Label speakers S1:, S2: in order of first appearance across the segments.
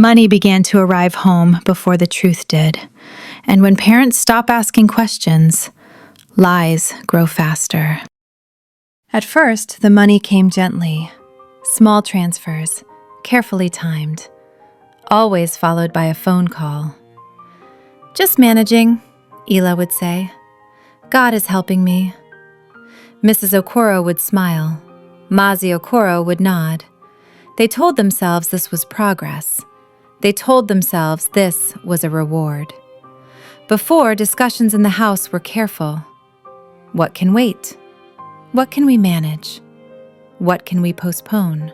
S1: Money began to arrive home before the truth did. And when parents stop asking questions, lies grow faster. At first, the money came gently. Small transfers, carefully timed, always followed by a phone call. "Just managing," Ela would say. "God is helping me." Mrs. Okoro would smile. Mazi Okoro would nod. They told themselves this was progress. They told themselves this was a reward. Before, discussions in the house were careful. What can wait? What can we manage? What can we postpone?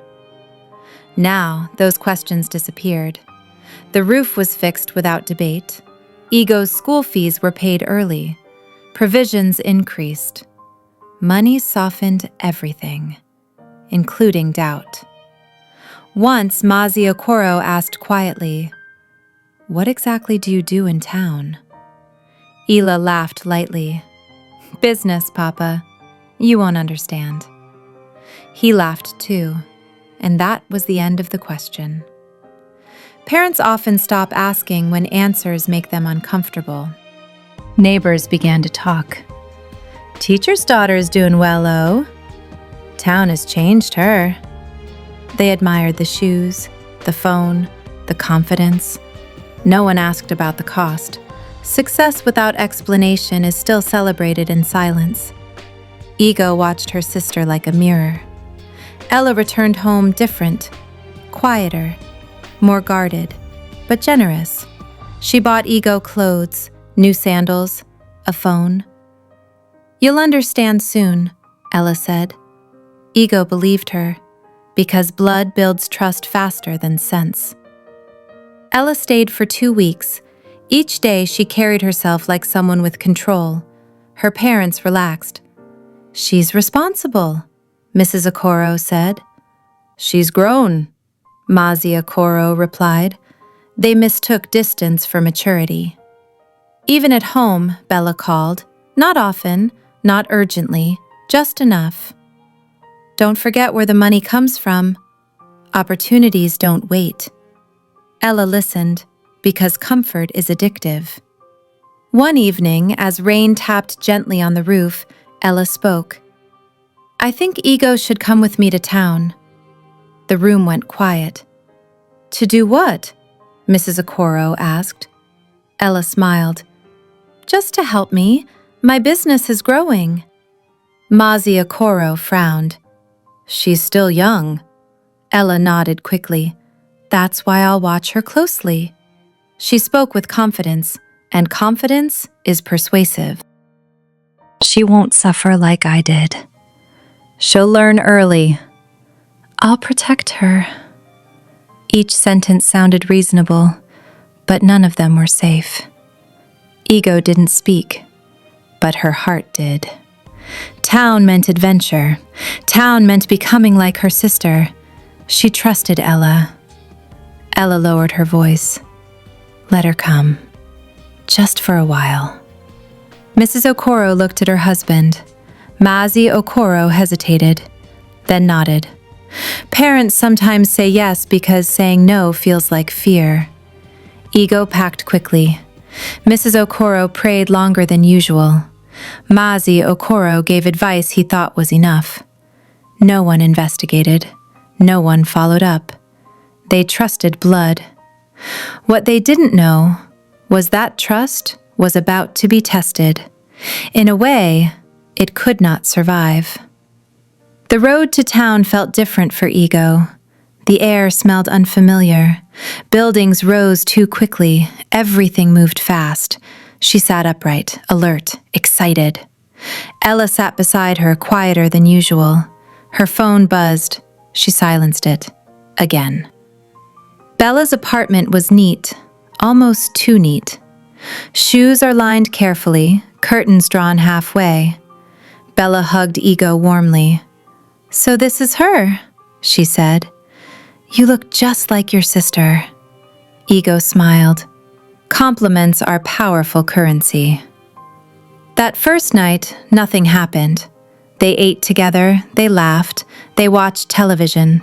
S1: Now, those questions disappeared. The roof was fixed without debate. Ego's school fees were paid early. Provisions increased. Money softened everything, including doubt. Once, Mazi Okoro asked quietly, "What exactly do you do in town?" Ela laughed lightly. "Business, Papa. You won't understand." He laughed too, and that was the end of the question. Parents often stop asking when answers make them uncomfortable. Neighbors began to talk. "Teacher's daughter is doing well, oh. Town has changed her." They admired the shoes, the phone, the confidence. No one asked about the cost. Success without explanation is still celebrated in silence. Ego watched her sister like a mirror. Ela returned home different, quieter, more guarded, but generous. She bought Ego clothes, new sandals, a phone. "You'll understand soon," Ela said. Ego believed her, because blood builds trust faster than sense. Ela stayed for 2 weeks. Each day she carried herself like someone with control. Her parents relaxed. "She's responsible," Mrs. Okoro said. "She's grown," Mazi Okoro replied. They mistook distance for maturity. Even at home, Bella called. Not often, not urgently, just enough. "Don't forget where the money comes from. Opportunities don't wait." Ela listened, because comfort is addictive. One evening, as rain tapped gently on the roof, Ela spoke. "I think Ego should come with me to town." The room went quiet. "To do what?" Mrs. Okoro asked. Ela smiled. "Just to help me. My business is growing." Mazi Okoro frowned. "She's still young." Ela nodded quickly. "That's why I'll watch her closely." She spoke with confidence, and confidence is persuasive. "She won't suffer like I did. She'll learn early. I'll protect her." Each sentence sounded reasonable, but none of them were safe. Ego didn't speak, but her heart did. Town meant adventure. Town meant becoming like her sister. She trusted Ela. Ela lowered her voice. "Let her come. Just for a while." Mrs. Okoro looked at her husband. Mazi Okoro hesitated, then nodded. Parents sometimes say yes because saying no feels like fear. Ego packed quickly. Mrs. Okoro prayed longer than usual. Mazi Okoro gave advice he thought was enough. No one investigated. No one followed up. They trusted blood. What they didn't know was that trust was about to be tested. In a way, it could not survive. The road to town felt different for Ego. The air smelled unfamiliar. Buildings rose too quickly. Everything moved fast. She sat upright, alert, excited. Ela sat beside her, quieter than usual. Her phone buzzed. She silenced it. Again. Bella's apartment was neat, almost too neat. Shoes are lined carefully, curtains drawn halfway. Bella hugged Ego warmly. "So this is her," she said. "You look just like your sister." Ego smiled. Compliments are powerful currency. That first night, nothing happened. They ate together, they laughed, they watched television.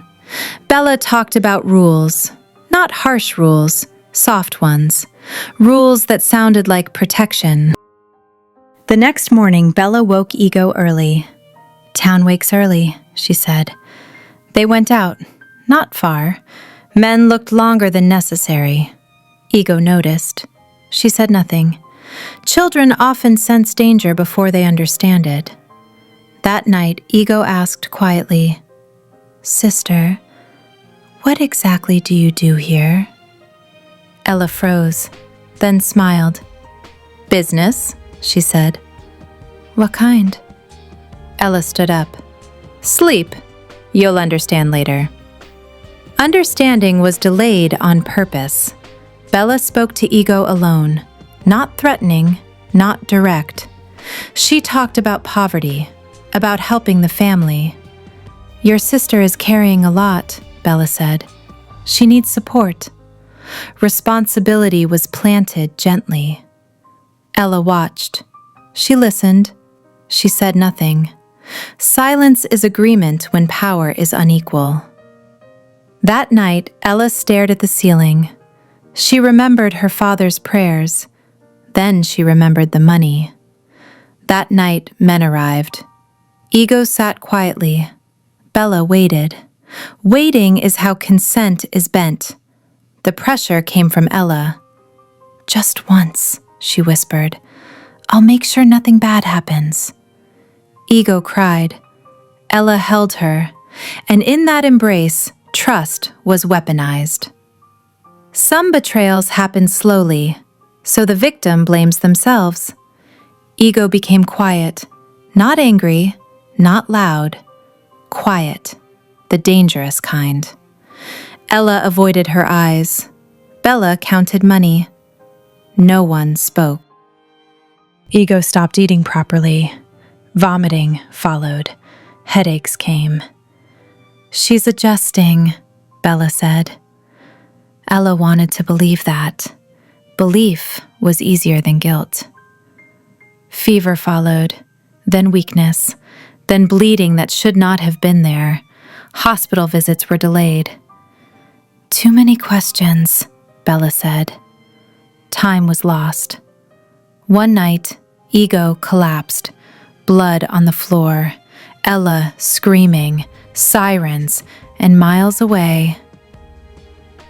S1: Bella talked about rules. Not harsh rules, soft ones. Rules that sounded like protection. The next morning, Bella woke Ego early. "Town wakes early," she said. They went out, not far. Men looked longer than necessary. Ego noticed. She said nothing. Children often sense danger before they understand it. That night, Ego asked quietly, "Sister, what exactly do you do here?" Ella froze, then smiled. "Business," she said. "What kind?" Ella stood up. "Sleep. You'll understand later." Understanding was delayed on purpose. Bella spoke to Ego alone, not threatening, not direct. She talked about poverty, about helping the family. "Your sister is carrying a lot," Bella said. "She needs support." Responsibility was planted gently. Ella watched. She listened. She said nothing. Silence is agreement when power is unequal. That night, Ella stared at the ceiling. She remembered her father's prayers. Then she remembered the money. That night, men arrived. Ego sat quietly. Bella waited. Waiting is how consent is bent. The pressure came from Ella. "Just once," she whispered. "I'll make sure nothing bad happens." Ego cried. Ella held her, and in that embrace, trust was weaponized. Some betrayals happen slowly, so the victim blames themselves. Ego became quiet, not angry, not loud. Quiet, the dangerous kind. Ella avoided her eyes. Bella counted money. No one spoke. Ego stopped eating properly. Vomiting followed. Headaches came. "She's adjusting," Bella said. Ella wanted to believe that. Belief was easier than guilt. Fever followed, then weakness, then bleeding that should not have been there. Hospital visits were delayed. "Too many questions," Bella said. Time was lost. One night, Ego collapsed, blood on the floor, Ella screaming, sirens, and miles away.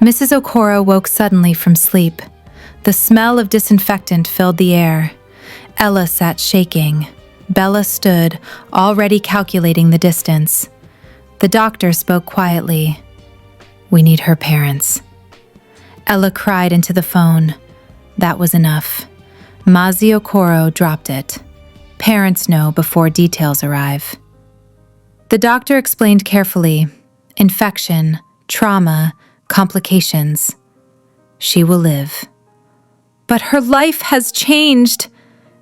S1: Mrs. Okoro woke suddenly from sleep. The smell of disinfectant filled the air. Ella sat shaking. Bella stood, already calculating the distance. The doctor spoke quietly. "We need her parents." Ella cried into the phone. That was enough. Mazi Okoro dropped it. Parents know before details arrive. The doctor explained carefully. Infection, trauma, complications. She will live. "But her life has changed,"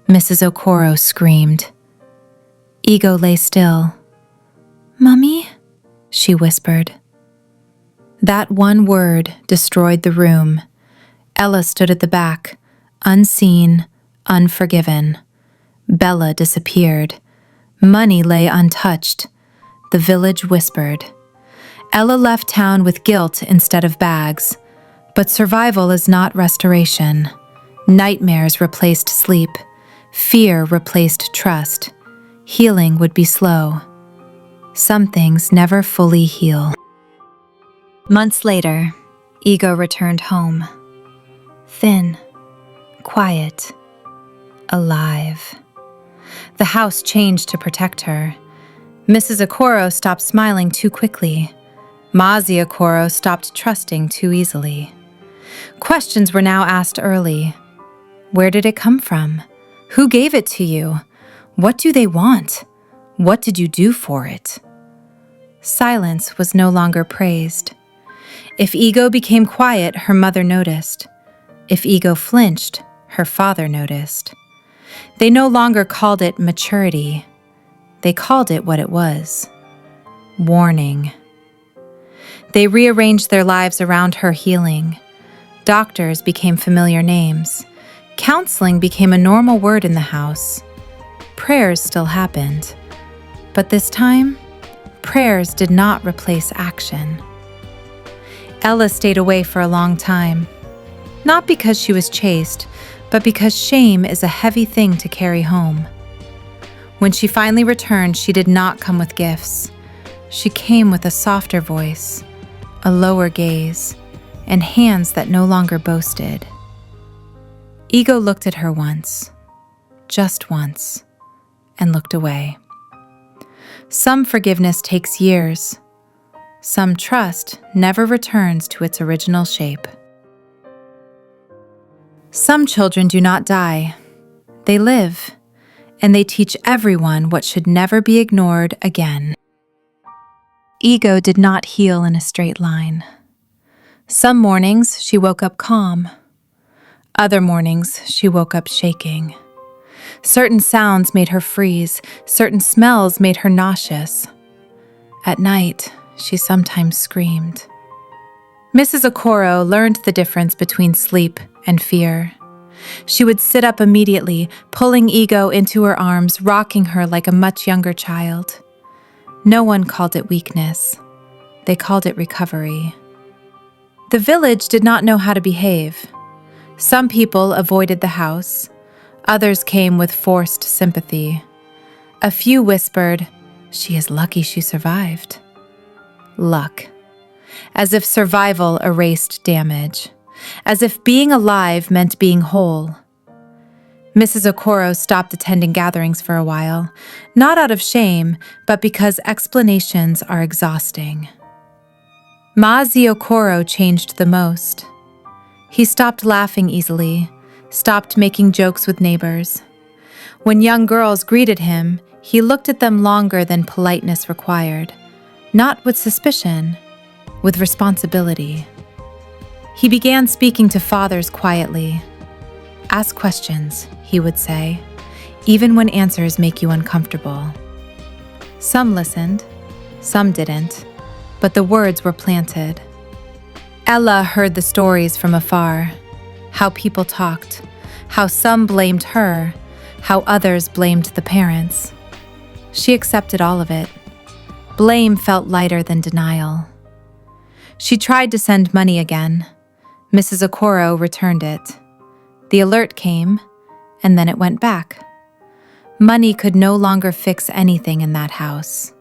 S1: Mrs. Okoro screamed. Ego lay still. "Mummy?" she whispered. That one word destroyed the room. Ella stood at the back, unseen, unforgiven. Bella disappeared. Money lay untouched. The village whispered. Ella left town with guilt instead of bags. But survival is not restoration. Nightmares replaced sleep. Fear replaced trust. Healing would be slow. Some things never fully heal. Months later, Ego returned home. Thin, quiet, alive. The house changed to protect her. Mrs. Okoro stopped smiling too quickly. Mazi Okoro stopped trusting too easily. Questions were now asked early. Where did it come from? Who gave it to you? What do they want? What did you do for it? Silence was no longer praised. If Ego became quiet, her mother noticed. If Ego flinched, her father noticed. They no longer called it maturity. They called it what it was: warning. They rearranged their lives around her healing. Doctors became familiar names. Counseling became a normal word in the house. Prayers still happened. But this time, prayers did not replace action. Ela stayed away for a long time. Not because she was chaste, but because shame is a heavy thing to carry home. When she finally returned, she did not come with gifts. She came with a softer voice, a lower gaze, and hands that no longer boasted. Ego looked at her once, just once, and looked away. Some forgiveness takes years. Some trust never returns to its original shape. Some children do not die. They live, and they teach everyone what should never be ignored again. Ego did not heal in a straight line. Some mornings she woke up calm. Other mornings she woke up shaking. Certain sounds made her freeze. Certain smells made her nauseous. At night, she sometimes screamed. Mrs. Okoro learned the difference between sleep and fear. She would sit up immediately, pulling Ego into her arms, rocking her like a much younger child. No one called it weakness. They called it recovery. The village did not know how to behave. Some people avoided the house. Others came with forced sympathy. A few whispered, "She is lucky she survived." Luck. As if survival erased damage. As if being alive meant being whole. Mrs. Okoro stopped attending gatherings for a while, not out of shame, but because explanations are exhausting. Maazi Okoro changed the most. He stopped laughing easily, stopped making jokes with neighbors. When young girls greeted him, he looked at them longer than politeness required, not with suspicion, with responsibility. He began speaking to fathers quietly. "Ask questions," he would say, "even when answers make you uncomfortable." Some listened, some didn't, but the words were planted. Ela heard the stories from afar, how people talked, how some blamed her, how others blamed the parents. She accepted all of it. Blame felt lighter than denial. She tried to send money again. Mrs. Okoro returned it. The alert came, and then it went back. Money could no longer fix anything in that house.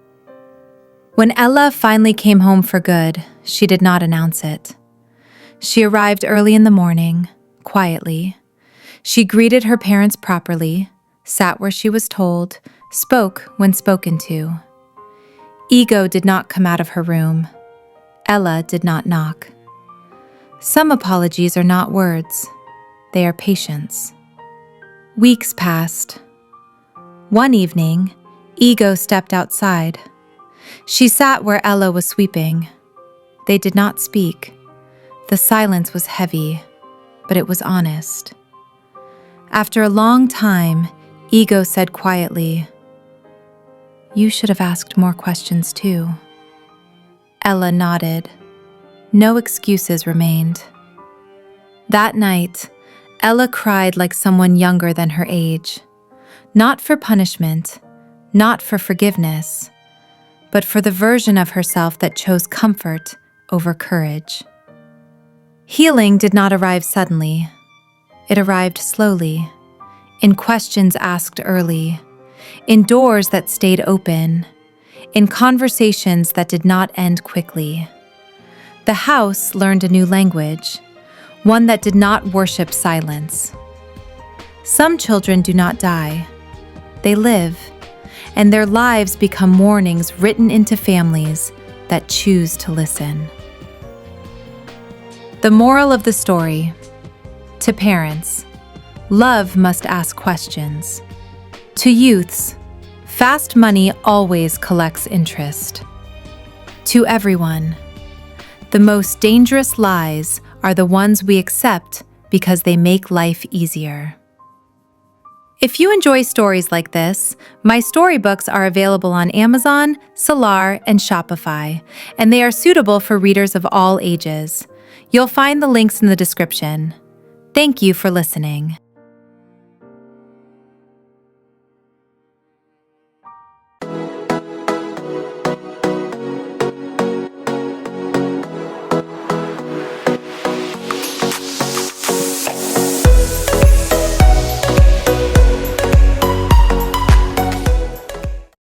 S1: When Ela finally came home for good, she did not announce it. She arrived early in the morning, quietly. She greeted her parents properly, sat where she was told, spoke when spoken to. Ego did not come out of her room. Ela did not knock. Some apologies are not words. They are patience. Weeks passed. One evening, Ego stepped outside. She sat where Ela was sweeping. They did not speak. The silence was heavy, but it was honest. After a long time, Ego said quietly, "You should have asked more questions too." Ela nodded. No excuses remained. That night, Ela cried like someone younger than her age, not for punishment, not for forgiveness, but for the version of herself that chose comfort over courage. Healing did not arrive suddenly. It arrived slowly, in questions asked early, in doors that stayed open, in conversations that did not end quickly. The house learned a new language, one that did not worship silence. Some children do not die. They live, and their lives become warnings written into families that choose to listen. The moral of the story: to parents, love must ask questions. To youths, fast money always collects interest. To everyone, the most dangerous lies are the ones we accept because they make life easier. If you enjoy stories like this, my storybooks are available on Amazon, Solar, and Shopify, and they are suitable for readers of all ages. You'll find the links in the description. Thank you for listening.